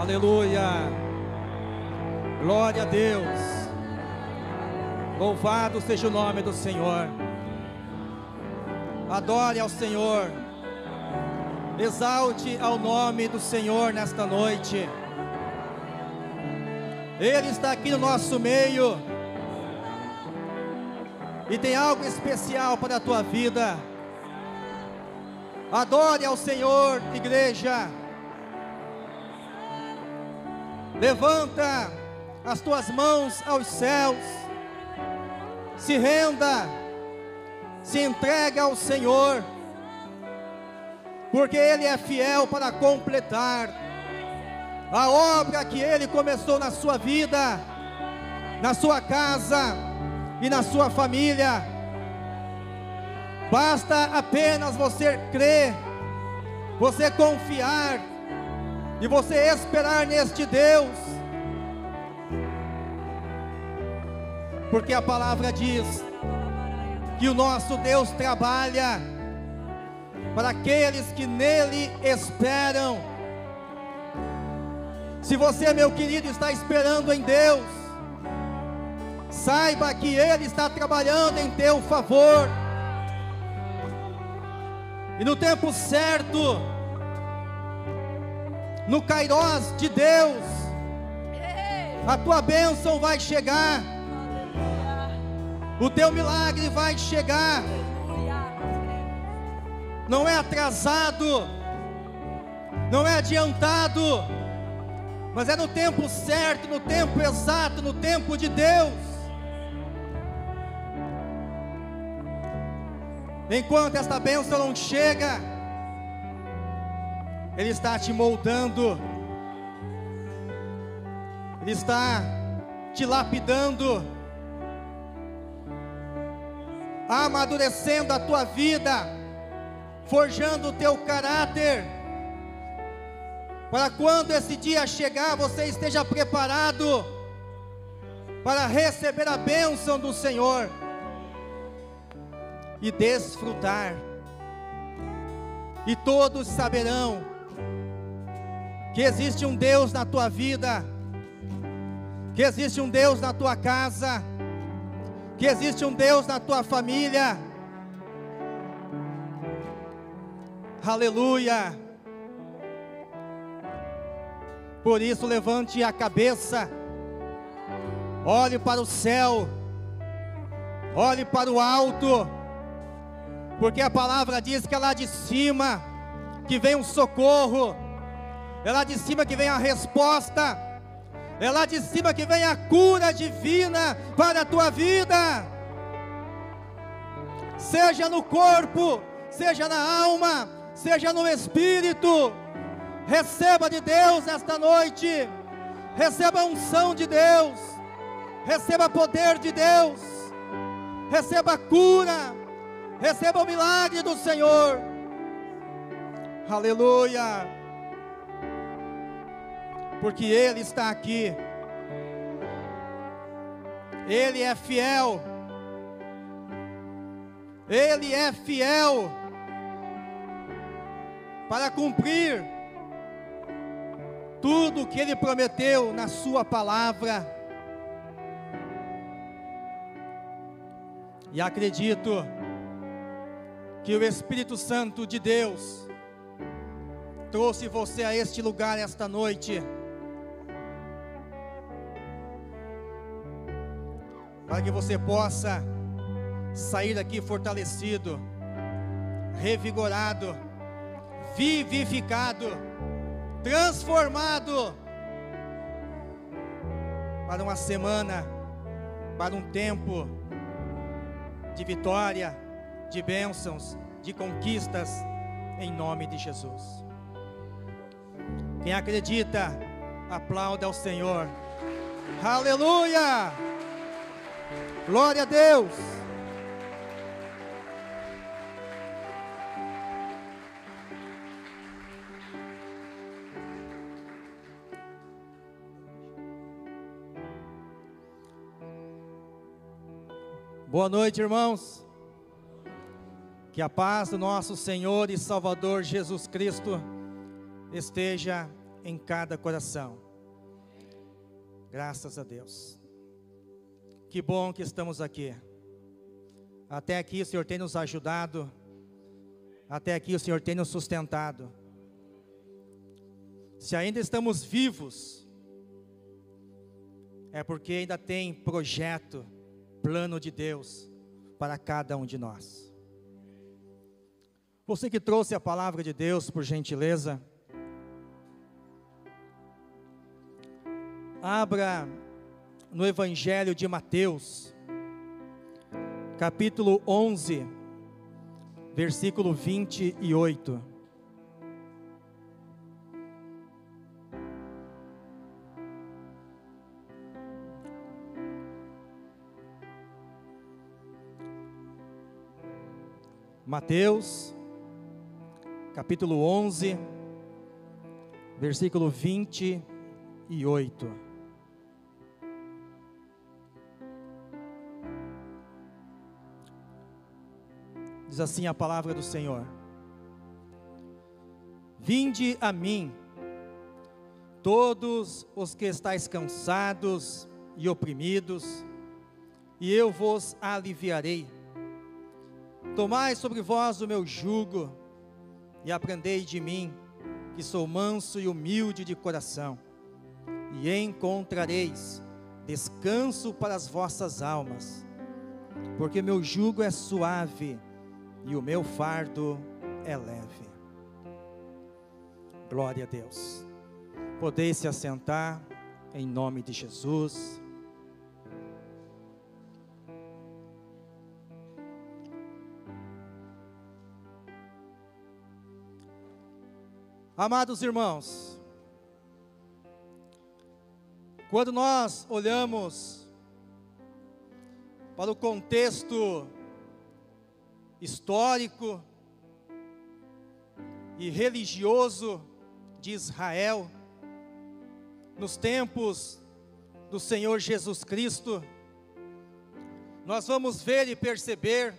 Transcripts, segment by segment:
Aleluia, glória a Deus, louvado seja o nome do Senhor. Adore ao Senhor, exalte ao nome do Senhor nesta noite. Ele está aqui no nosso meio e tem algo especial para a tua vida. Adore ao Senhor, igreja. Levanta as tuas mãos aos céus, se renda, se entrega ao Senhor, porque Ele é fiel para completar a obra que Ele começou na sua vida, na sua casa e na sua família. Basta apenas você crer, você confiar e você esperar neste Deus, porque a palavra diz que o nosso Deus trabalha para aqueles que nele esperam. Se você, meu querido, está esperando em Deus, saiba que Ele está trabalhando em teu favor, e no tempo certo, no Kairós de Deus, a tua bênção vai chegar, o teu milagre vai chegar. Não é atrasado, não é adiantado, mas é no tempo certo, no tempo exato, no tempo de Deus. Enquanto esta bênção não chega, Ele está te moldando, Ele está te lapidando, amadurecendo a tua vida, forjando o teu caráter, para quando esse dia chegar, você esteja preparado para receber a bênção do Senhor e desfrutar. E todos saberão que existe um Deus na tua vida, que existe um Deus na tua casa, que existe um Deus na tua família. Aleluia. Por isso, levante a cabeça, olhe para o céu, olhe para o alto, porque a palavra diz que é lá de cima que vem um socorro, é lá de cima que vem a resposta, é lá de cima que vem a cura divina para a tua vida, seja no corpo, seja na alma, seja no espírito. Receba de Deus esta noite, receba a unção de Deus, receba poder de Deus, receba a cura, receba o milagre do Senhor. Aleluia, porque Ele está aqui, Ele é fiel, Ele é fiel para cumprir tudo o que Ele prometeu na sua palavra. E acredito que o Espírito Santo de Deus trouxe você a este lugar esta noite, para que você possa sair daqui fortalecido, revigorado, vivificado, transformado para uma semana, para um tempo de vitória, de bênçãos, de conquistas, em nome de Jesus. Quem acredita, aplauda ao Senhor. Aleluia! Glória a Deus! Boa noite, irmãos. Que Que a paz do nosso Senhor e Salvador Jesus Cristo esteja em cada coração. Graças a Deus. Que bom que estamos aqui. Até aqui o Senhor tem nos ajudado. Até aqui o Senhor tem nos sustentado. Se ainda estamos vivos, é porque ainda tem projeto, plano de Deus para cada um de nós. Você que trouxe a palavra de Deus, por gentileza, abra no Evangelho de Mateus, capítulo 11, versículo 28. Mateus, capítulo 11, versículo 28. Diz assim a palavra do Senhor: Vinde a mim, todos os que estáis cansados e oprimidos, e eu vos aliviarei. Tomai sobre vós o meu jugo, e aprendei de mim, que sou manso e humilde de coração, e encontrareis descanso para as vossas almas, porque meu jugo é suave, e o meu fardo é leve. Glória a Deus. Podeis se assentar, em nome de Jesus. Amados irmãos, quando nós olhamos para o contexto histórico e religioso de Israel, nos tempos do Senhor Jesus Cristo, nós vamos ver e perceber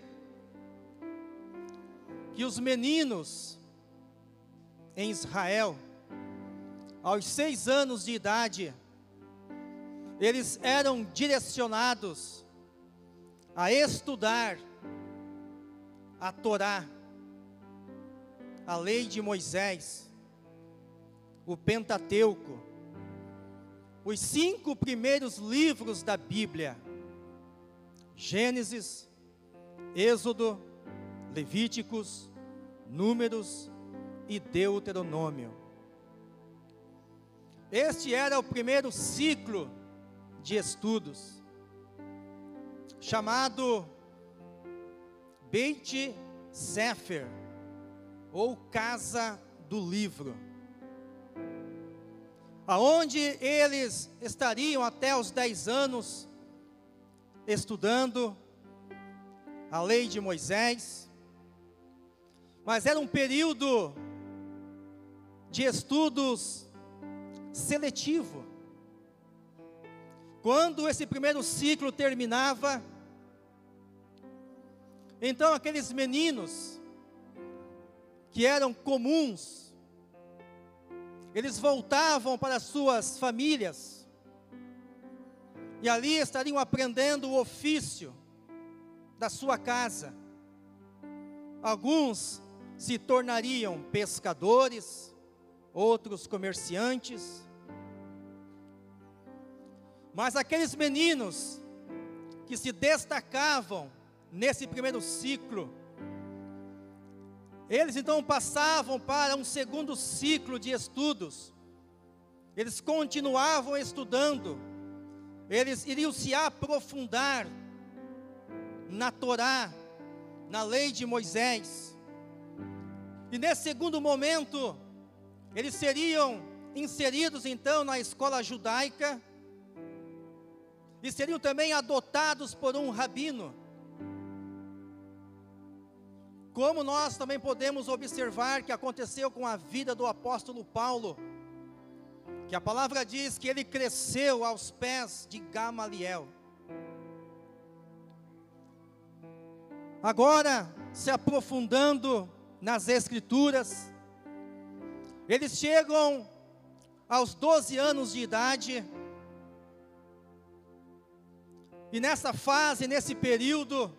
que os meninos em Israel, aos 6 anos de idade, eles eram direcionados a estudar a Torá, a lei de Moisés, o Pentateuco, os 5 primeiros livros da Bíblia: Gênesis, Êxodo, Levíticos, Números e Deuteronômio. Este era o primeiro ciclo de estudos, chamado Beit Sefer, ou Casa do Livro, aonde eles estariam até os 10 anos, estudando a lei de Moisés. Mas era um período de estudos seletivo. Quando esse primeiro ciclo terminava, então aqueles meninos que eram comuns, eles voltavam para suas famílias, e ali estariam aprendendo o ofício da sua casa. Alguns se tornariam pescadores, outros comerciantes. Mas aqueles meninos que se destacavam nesse primeiro ciclo, eles então passavam para um segundo ciclo de estudos. Eles continuavam estudando, eles iriam se aprofundar na Torá, na lei de Moisés. E nesse segundo momento, eles seriam inseridos então na escola judaica, e seriam também adotados por um rabino. Como nós também podemos observar que aconteceu com a vida do apóstolo Paulo, que a palavra diz que ele cresceu aos pés de Gamaliel. Agora, se aprofundando nas Escrituras, eles chegam aos 12 anos de idade. E nessa fase, nesse período,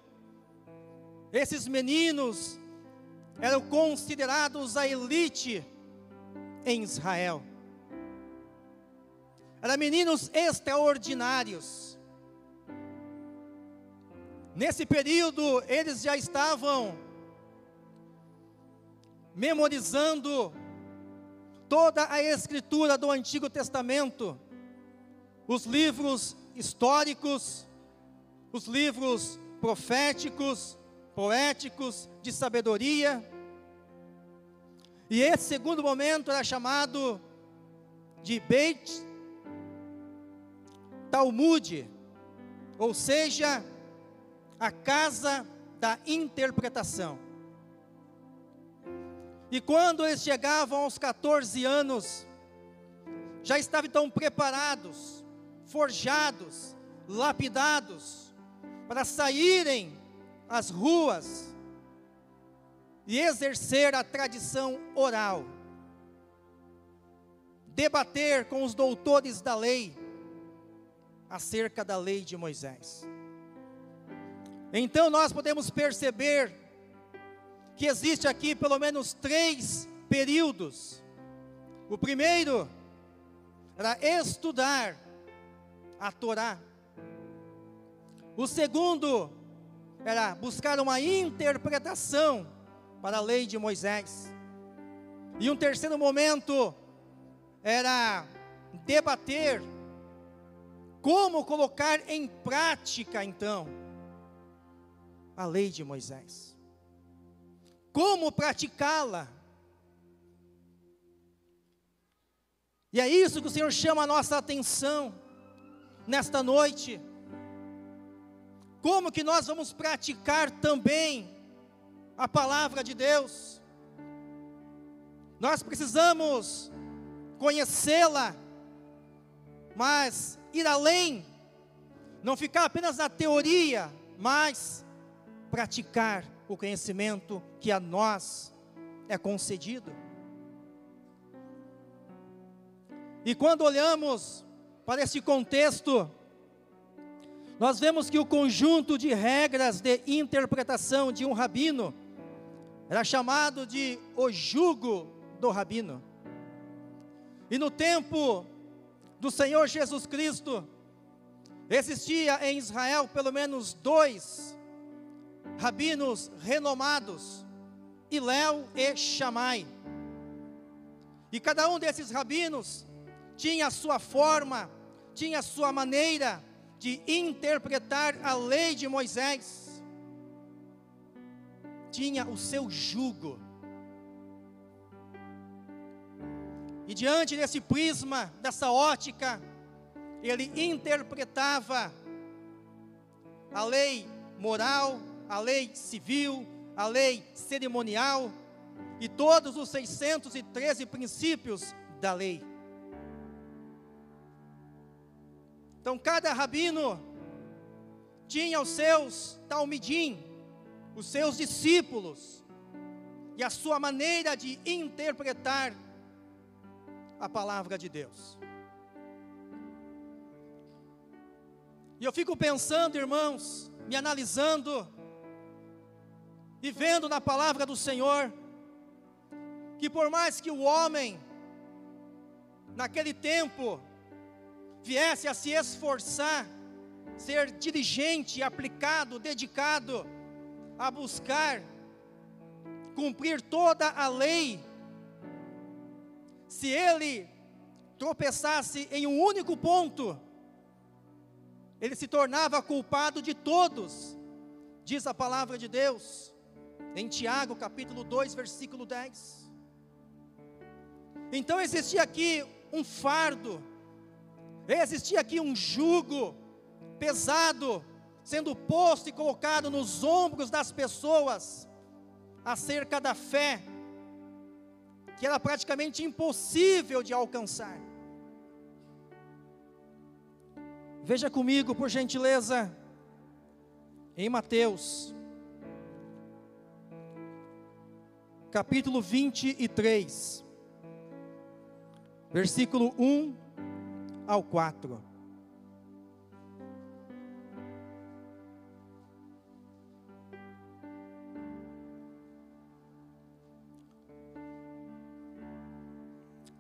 esses meninos eram considerados a elite em Israel. Eram meninos extraordinários. Nesse período, eles já estavam memorizando toda a escritura do Antigo Testamento, os livros históricos, os livros proféticos, poéticos, de sabedoria. E esse segundo momento era chamado de Beit Talmud, ou seja, a casa da interpretação. E quando eles chegavam aos 14 anos, já estavam então preparados, forjados, lapidados, para saírem às ruas e exercer a tradição oral, debater com os doutores da lei acerca da lei de Moisés. Então nós podemos perceber que existe aqui pelo menos 3 períodos. O primeiro era estudar a Torá. O segundo era buscar uma interpretação para a lei de Moisés. E um terceiro momento era debater como colocar em prática então a lei de Moisés. Como praticá-la? E é isso que o Senhor chama a nossa atenção nesta noite. Como que nós vamos praticar também a palavra de Deus? Nós precisamos conhecê-la, mas ir além, não ficar apenas na teoria, mas praticar o conhecimento que a nós é concedido. E quando olhamos para esse contexto, nós vemos que o conjunto de regras de interpretação de um rabino era chamado de o jugo do rabino. E no tempo do Senhor Jesus Cristo, existia em Israel pelo menos 2 rabinos renomados, Hilel e Shammai. E cada um desses rabinos tinha a sua forma, tinha a sua maneira de interpretar a lei de Moisés. Tinha o seu jugo. E diante desse prisma, dessa ótica, ele interpretava a lei moral, a lei civil, a lei cerimonial e todos os 613 princípios da lei. Então cada rabino tinha os seus talmidim, os seus discípulos, e a sua maneira de interpretar a palavra de Deus. E eu fico pensando, irmãos, me analisando e vendo na palavra do Senhor, que por mais que o homem, naquele tempo, viesse a se esforçar, ser diligente, aplicado, dedicado, a buscar cumprir toda a lei, se ele tropeçasse em um único ponto, ele se tornava culpado de todos, diz a palavra de Deus, em Tiago capítulo 2, versículo 10. Então existia aqui um fardo, existia aqui um jugo pesado, sendo posto e colocado nos ombros das pessoas, acerca da fé, que era praticamente impossível de alcançar. Veja comigo, por gentileza, em Mateus, capítulo 23, versículo 1 ao 4.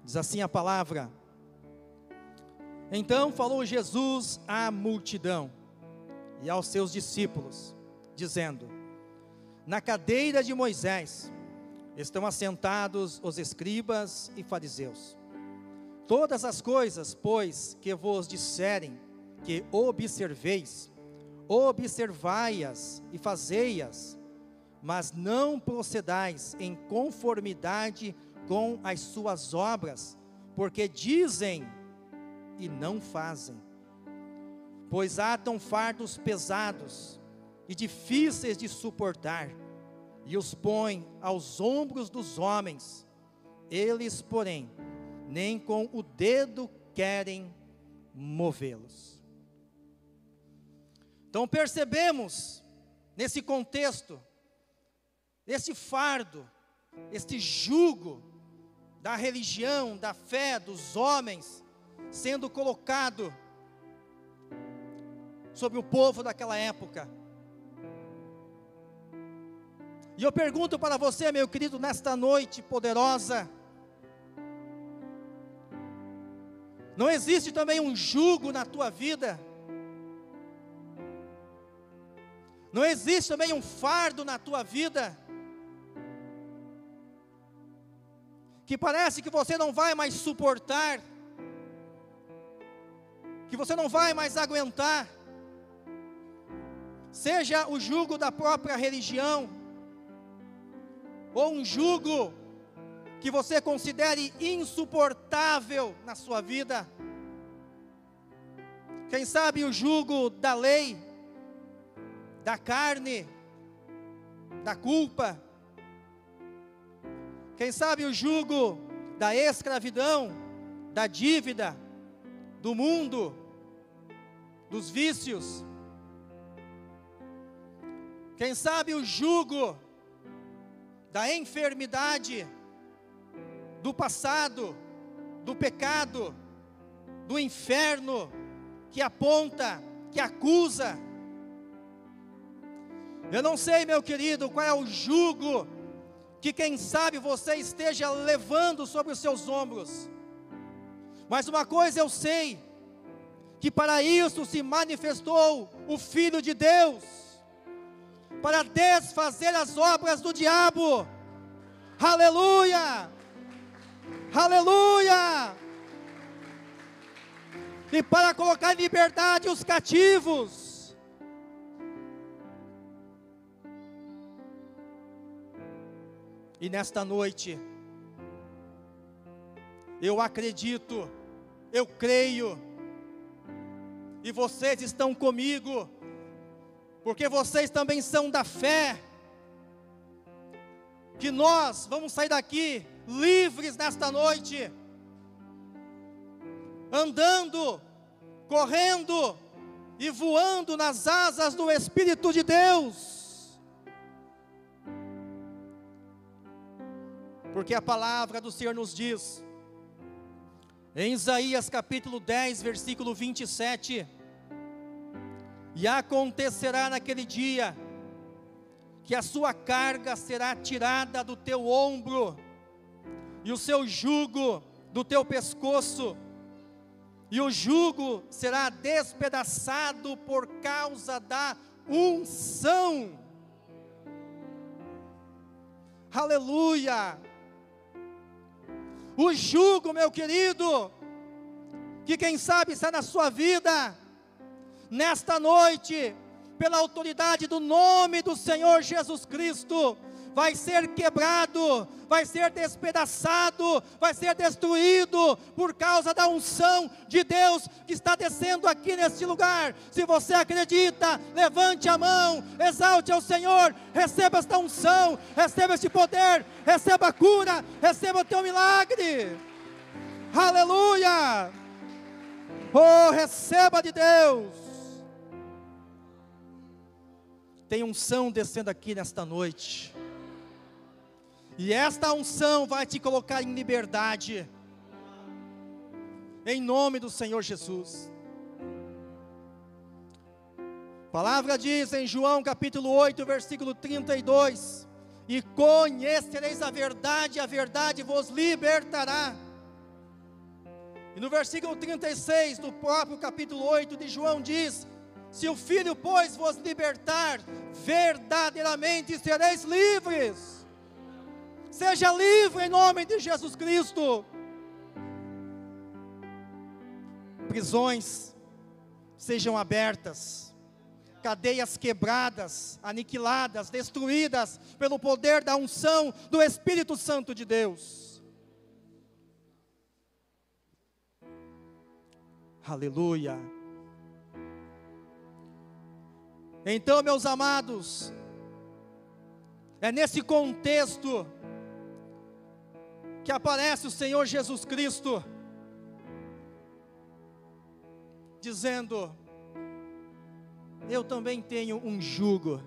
Diz assim a palavra: Então falou Jesus à multidão e aos seus discípulos, dizendo: Na cadeira de Moisés estão assentados os escribas e fariseus. Todas as coisas, pois, que vos disserem que observeis, observai-as e fazei-as, mas não procedais em conformidade com as suas obras, porque dizem e não fazem. Pois atam fardos pesados e difíceis de suportar, e os põem aos ombros dos homens. Eles, porém, nem com o dedo querem movê-los. Então percebemos, nesse contexto, esse fardo, este jugo da religião, da fé dos homens, sendo colocado sobre o povo daquela época. E eu pergunto para você, meu querido, nesta noite poderosa, não existe também um jugo na tua vida? Não existe também um fardo na tua vida? Que parece que você não vai mais suportar, que você não vai mais aguentar, seja o jugo da própria religião, ou um jugo que você considere insuportável na sua vida. Quem sabe o jugo da lei, da carne, da culpa. Quem sabe o jugo da escravidão, da dívida, do mundo, dos vícios. Quem sabe o jugo da enfermidade, do passado, do pecado, do inferno, que aponta, que acusa. Eu não sei, meu querido, qual é o jugo que quem sabe você esteja levando sobre os seus ombros. Mas uma coisa eu sei, que para isso se manifestou o Filho de Deus, para desfazer as obras do diabo. Aleluia! Aleluia! E para colocar em liberdade os cativos. E nesta noite, eu acredito, eu creio, e vocês estão comigo, porque vocês também são da fé, que nós vamos sair daqui livres nesta noite, andando, correndo e voando nas asas do Espírito de Deus, porque a palavra do Senhor nos diz, em Isaías capítulo 10, versículo 27, e acontecerá naquele dia, que a sua carga será tirada do teu ombro, e o seu jugo do teu pescoço, e o jugo será despedaçado por causa da unção. Aleluia! O jugo, meu querido, que quem sabe está na sua vida, nesta noite, pela autoridade do nome do Senhor Jesus Cristo, vai ser quebrado, vai ser despedaçado, vai ser destruído, por causa da unção de Deus que está descendo aqui neste lugar. Se você acredita, levante a mão, exalte ao Senhor, receba esta unção, receba este poder, receba a cura, receba o teu milagre. Aleluia! Oh, receba de Deus. Tem unção descendo aqui nesta noite, e esta unção vai te colocar em liberdade. em nome do Senhor Jesus. A palavra diz em João capítulo 8, versículo 32, e conhecereis a verdade vos libertará. E no versículo 36 do próprio capítulo 8 de João diz: se o Filho, pois, vos libertar, verdadeiramente sereis livres. Seja livre em nome de Jesus Cristo. Prisões sejam abertas, cadeias quebradas, aniquiladas, destruídas pelo poder da unção do Espírito Santo de Deus. Aleluia. Então, meus amados, é nesse contexto que aparece o Senhor Jesus Cristo, dizendo: eu também tenho um jugo,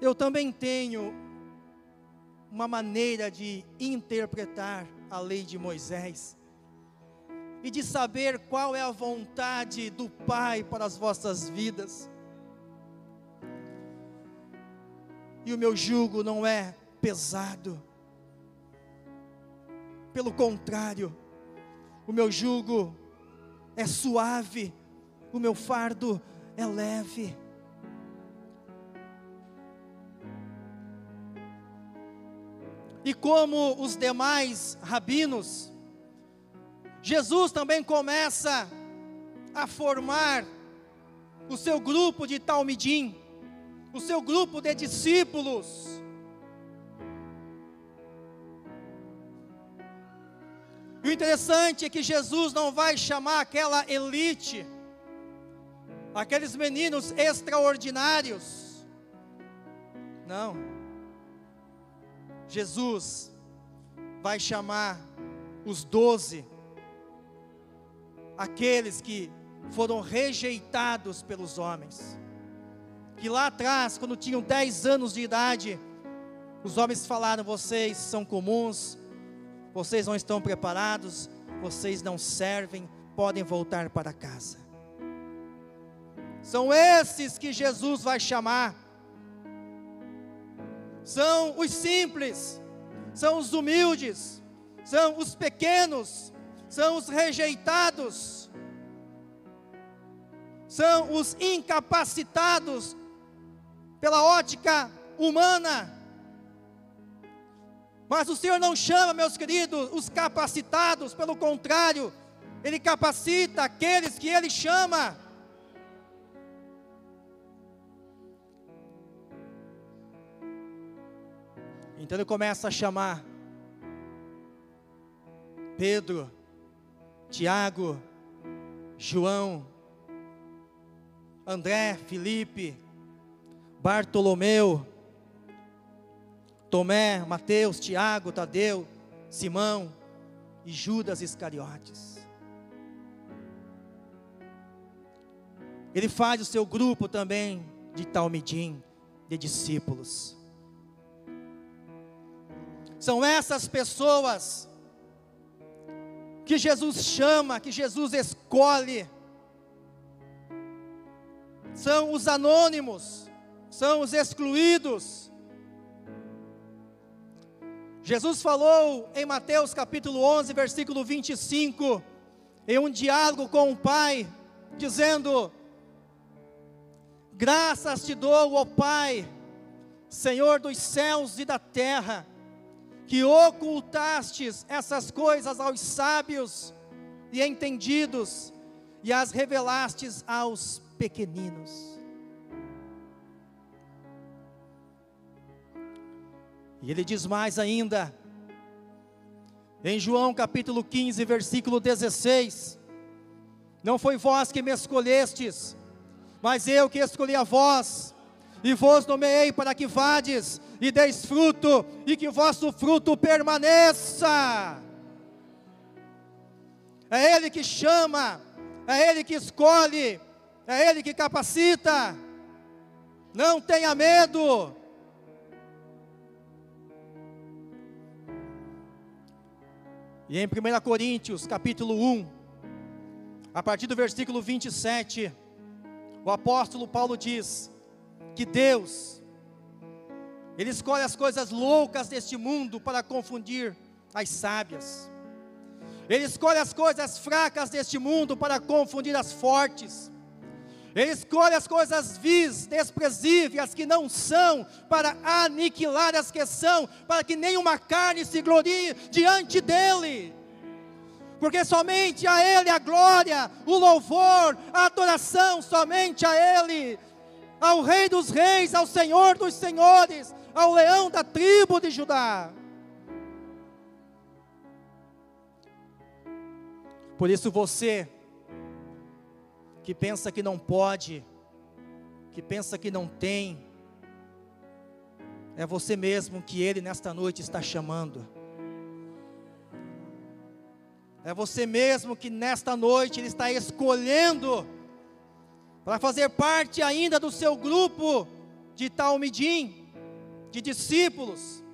eu também tenho uma maneira de interpretar a lei de Moisés, e de saber qual é a vontade do Pai para as vossas vidas. E o meu jugo não é pesado, pelo contrário, o meu jugo é suave, o meu fardo é leve. E como os demais rabinos, Jesus também começa a formar o seu grupo de talmidim, o seu grupo de discípulos. E o interessante é que Jesus não vai chamar aquela elite, aqueles meninos extraordinários. Não. Jesus vai chamar os 12, aqueles que foram rejeitados pelos homens, que lá atrás, quando tinham 10 anos de idade, os homens falaram: vocês são comuns, vocês não estão preparados, vocês não servem, podem voltar para casa. São esses que Jesus vai chamar. São os simples, são os humildes, são os pequenos, são os rejeitados, são os incapacitados pela ótica humana. Mas o Senhor não chama, meus queridos, os capacitados, pelo contrário, Ele capacita aqueles que Ele chama. Então Ele começa a chamar Pedro, Tiago, João, André, Filipe, Bartolomeu, Tomé, Mateus, Tiago, Tadeu, Simão e Judas Iscariotes. Ele faz o seu grupo também de talmidim, de discípulos. São essas pessoas que Jesus chama, que Jesus escolhe. São os anônimos, são os excluídos. Jesus falou em Mateus capítulo 11, versículo 25, em um diálogo com o Pai, dizendo: graças te dou, ó Pai, Senhor dos céus e da terra, que ocultastes essas coisas aos sábios e entendidos, e as revelastes aos pequeninos. E ele diz mais ainda, em João capítulo 15, versículo 16: não foi vós que me escolhestes, mas eu que escolhi a vós, e vos nomeei para que vades e deis fruto, e que o vosso fruto permaneça. É Ele que chama, é Ele que escolhe, é Ele que capacita. Não tenha medo. E em 1 Coríntios, capítulo 1, a partir do versículo 27, o apóstolo Paulo diz que Deus, Ele escolhe as coisas loucas deste mundo para confundir as sábias. Ele escolhe as coisas fracas deste mundo para confundir as fortes. Ele escolhe as coisas vis, desprezíveis, que não são, para aniquilar as que são, para que nenhuma carne se glorie diante dEle. Porque somente a Ele a glória, o louvor, a adoração, somente a Ele, ao Rei dos Reis, ao Senhor dos Senhores, ao Leão da tribo de Judá. Por isso você, que pensa que não pode, que pensa que não tem, é você mesmo que Ele nesta noite está chamando. É você mesmo que nesta noite Ele está escolhendo para fazer parte ainda do seu grupo de talmidim, de discípulos,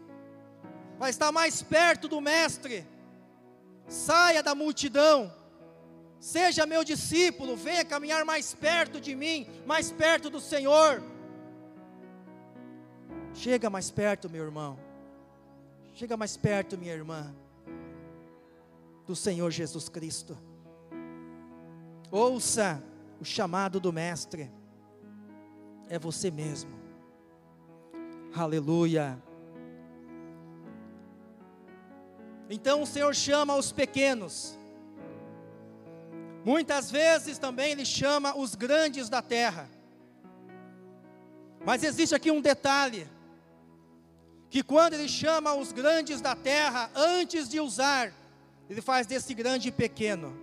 para estar mais perto do Mestre. Saia da multidão, seja meu discípulo, venha caminhar mais perto de mim, mais perto do Senhor. Chega mais perto, meu irmão, chega mais perto, minha irmã, do Senhor Jesus Cristo. Ouça o chamado do Mestre, é você mesmo. Aleluia. Então o Senhor chama os pequenos, muitas vezes também Ele chama os grandes da terra, mas existe aqui um detalhe, que quando Ele chama os grandes da terra, antes de usar, Ele faz desse grande pequeno,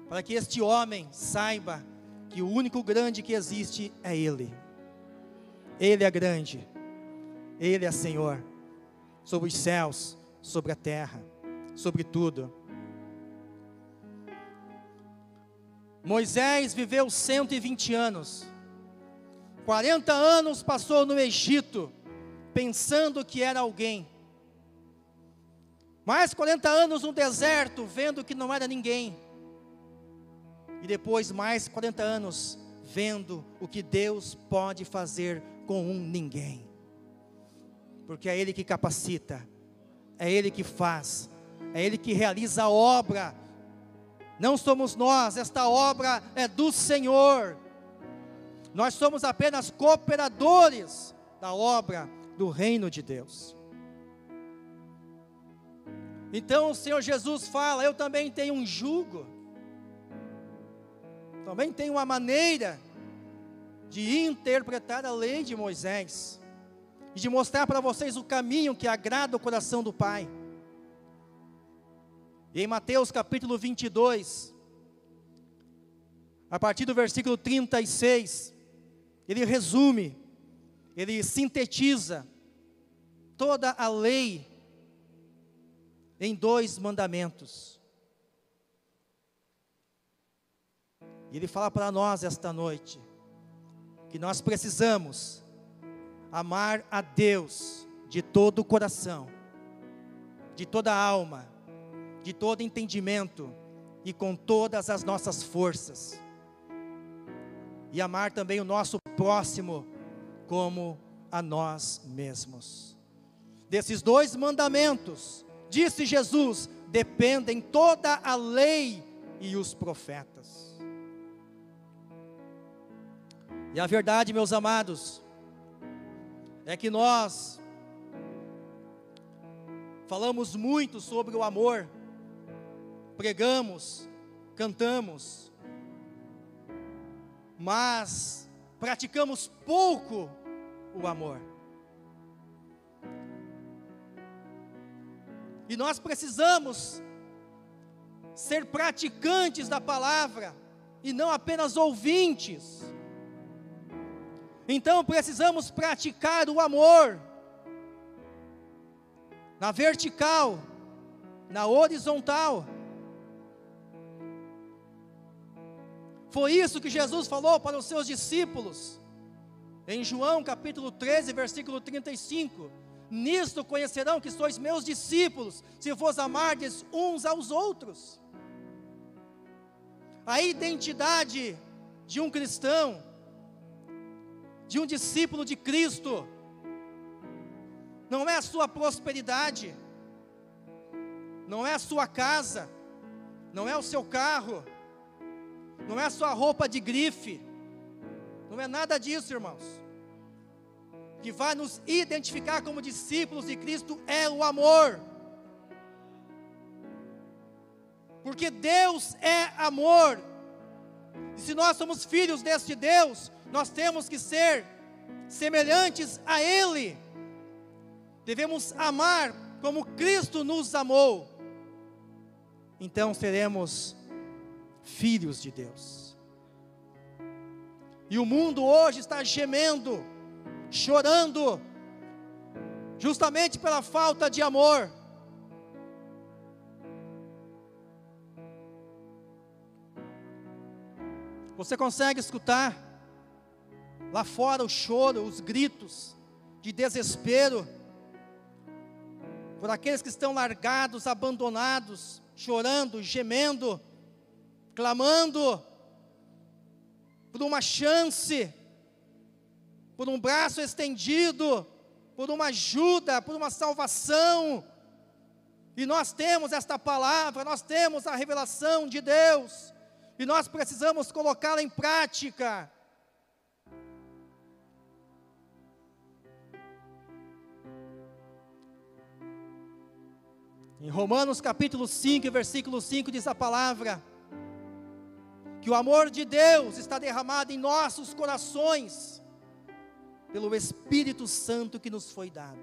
para que este homem saiba que o único grande que existe é Ele. Ele é grande, Ele é Senhor, sobre os céus, sobre a terra, sobre tudo. Moisés viveu 120 anos, 40 anos passou no Egito, pensando que era alguém, mais 40 anos no deserto, vendo que não era ninguém, e depois mais 40 anos, vendo o que Deus pode fazer com um ninguém, porque é Ele que capacita, é Ele que faz, é Ele que realiza a obra, não somos nós, esta obra é do Senhor, nós somos apenas cooperadores da obra do reino de Deus. Então o Senhor Jesus fala, eu também tenho um jugo, também tenho uma maneira de interpretar a lei de Moisés, e de mostrar para vocês o caminho que agrada o coração do Pai. E em Mateus capítulo 22, a partir do versículo 36, ele resume, ele sintetiza toda a lei em 2 mandamentos. E ele fala para nós esta noite, que nós precisamos amar a Deus de todo o coração, de toda a alma, de todo entendimento e com todas as nossas forças, e amar também o nosso próximo como a nós mesmos. Desses 2 mandamentos, disse Jesus, dependem toda a lei e os profetas. E a verdade, meus amados, é que nós falamos muito sobre o amor, pregamos, cantamos, mas praticamos pouco o amor. E nós precisamos ser praticantes da palavra e não apenas ouvintes. Então precisamos praticar o amor na vertical, na horizontal. Foi isso que Jesus falou para os seus discípulos, em João capítulo 13, versículo 35, Nisto conhecerão que sois meus discípulos, se vos amardes uns aos outros. A identidade de um cristão, de um discípulo de Cristo, não é a sua prosperidade, não é a sua casa, não é o seu carro, não é a sua roupa de grife, não é nada disso, irmãos. O que vai nos identificar como discípulos de Cristo é o amor. Porque Deus é amor. E se nós somos filhos deste Deus, nós temos que ser semelhantes a Ele. Devemos amar como Cristo nos amou. Então seremos filhos de Deus. E o mundo hoje está gemendo, chorando, justamente pela falta de amor. Você consegue escutar lá fora o choro, os gritos de desespero por aqueles que estão largados, abandonados, chorando, gemendo, clamando por uma chance, por um braço estendido, por uma ajuda, por uma salvação. E nós temos esta palavra, nós temos a revelação de Deus, e nós precisamos colocá-la em prática. Em Romanos capítulo 5, versículo 5 diz a palavra, que o amor de Deus está derramado em nossos corações, pelo Espírito Santo que nos foi dado.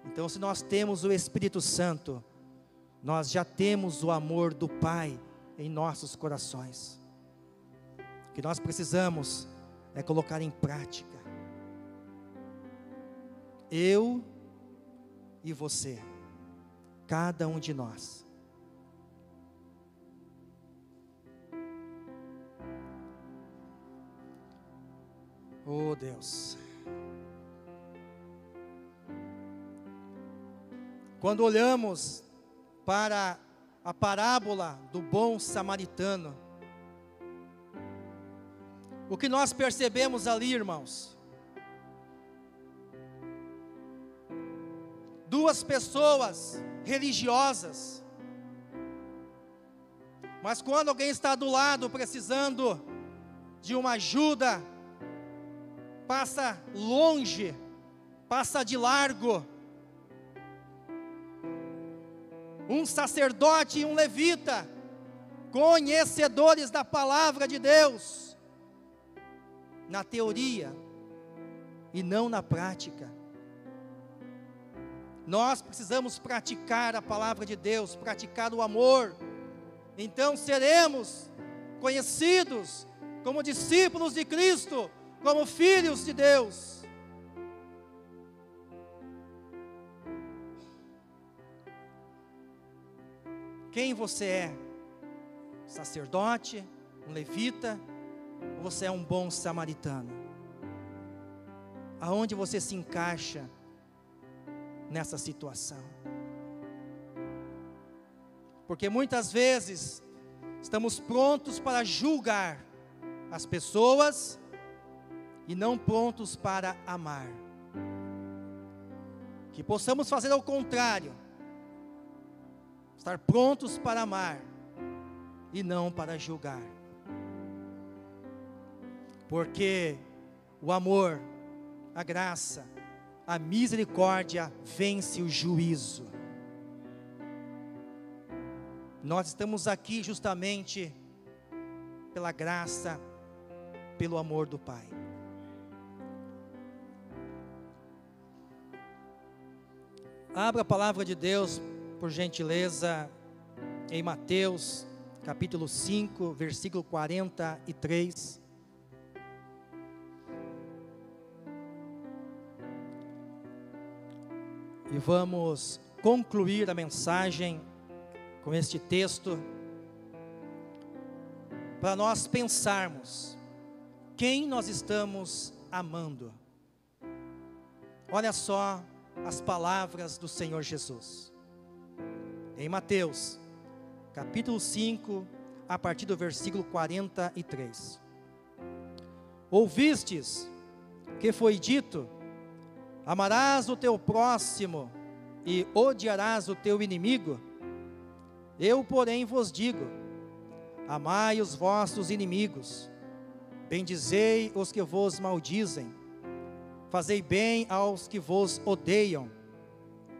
Então, se nós temos o Espírito Santo, nós já temos o amor do Pai em nossos corações. O que nós precisamos é colocar em prática. Eu e você, cada um de nós. Oh Deus, quando olhamos para a parábola do bom samaritano, o que nós percebemos ali, irmãos? Duas pessoas religiosas, mas quando alguém está do lado precisando de uma ajuda, passa longe, passa de largo. Um sacerdote e um levita, conhecedores da palavra de Deus, na teoria e não na prática. Nós precisamos praticar a palavra de Deus, praticar o amor. Então seremos conhecidos como discípulos de Cristo, como filhos de Deus. Quem você é? Sacerdote, um levita, ou você é um bom samaritano? Aonde você se encaixa nessa situação? Porque muitas vezes estamos prontos para julgar as pessoas e não prontos para amar. Que possamos fazer ao contrário, estar prontos para amar e não para julgar. Porque o amor, a graça, a misericórdia vence o juízo. Nós estamos aqui justamente pela graça, pelo amor do Pai. Abra a palavra de Deus, por gentileza, em Mateus, capítulo 5, versículo 43. E vamos concluir a mensagem com este texto, para nós pensarmos quem nós estamos amando. Olha só as palavras do Senhor Jesus. Em Mateus, capítulo 5, a partir do versículo 43. Ouvistes que foi dito: amarás o teu próximo e odiarás o teu inimigo? Eu, porém, vos digo: amai os vossos inimigos, bendizei os que vos maldizem, fazei bem aos que vos odeiam,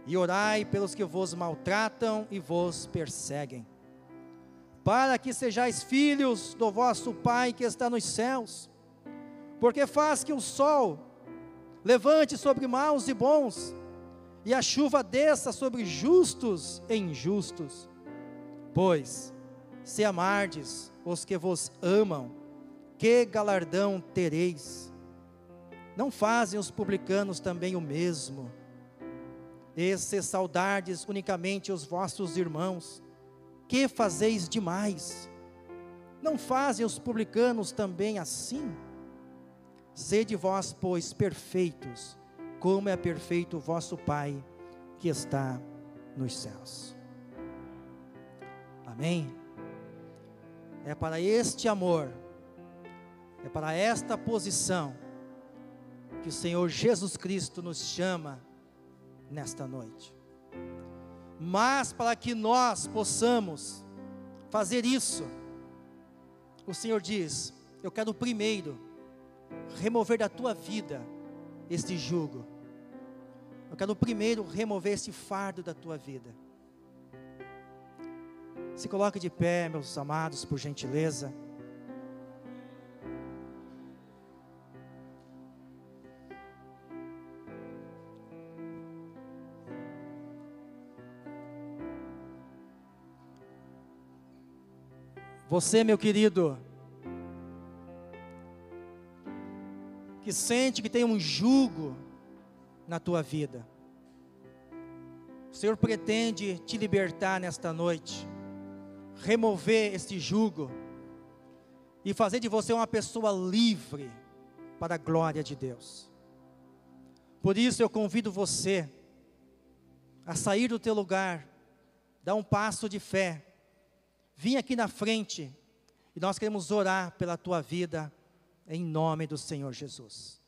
e orai pelos que vos maltratam e vos perseguem, para que sejais filhos do vosso Pai que está nos céus, porque faz que o sol levante sobre maus e bons, e a chuva desça sobre justos e injustos. Pois, se amardes os que vos amam, que galardão tereis? Não fazem os publicanos também o mesmo? E se saudardes unicamente os vossos irmãos, que fazeis demais? Não fazem os publicanos também assim? Sede vós, pois, perfeitos, como é perfeito o vosso Pai que está nos céus. Amém? É para este amor, é para esta posição que o Senhor Jesus Cristo nos chama nesta noite. Mas para que nós possamos fazer isso, o Senhor diz: eu quero primeiro remover da tua vida este jugo. Eu quero primeiro remover esse fardo da tua vida. Se coloque de pé, meus amados, por gentileza. Você, meu querido, que sente que tem um jugo na tua vida, o Senhor pretende te libertar nesta noite, remover este jugo e fazer de você uma pessoa livre para a glória de Deus. Por isso eu convido você a sair do teu lugar, dar um passo de fé, vim aqui na frente e nós queremos orar pela tua vida em nome do Senhor Jesus.